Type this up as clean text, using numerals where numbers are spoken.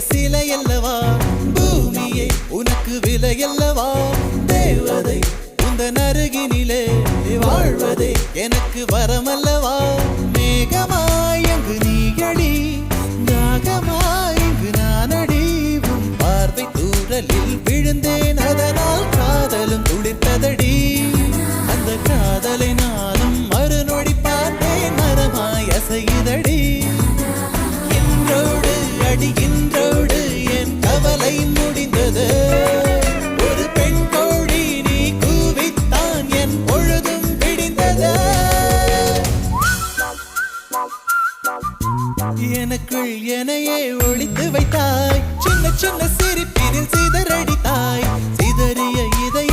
சிலை அல்லவா பூமியே உனக்கு விலை அல்லவா தேவதை உந்தன் அருகினிலே வாழ்வதே எனக்கு வரமல்லவா மேகமாய் அங்கு நீயடி நாகமாய் இங்கு நானடி உன் பார்வை தூரலில் விழுந்தேன் அதனால் காதலும் துளிர்த்ததடி அந்த காதலை நானும் மறுநொடி பார்த்தேன் மரமாய் அசையுதடி இன்றோடு என் கவலை முடிந்தது ஒரு பெண் கோழி நீ கூவித்தான் என் பொழுதும் விடிந்தது எனக்குள் எனையே ஒளித்து வைத்தாய் சின்ன சின்ன சிரிப்பினில் சிதறடித்தாய் சிதறிய இதய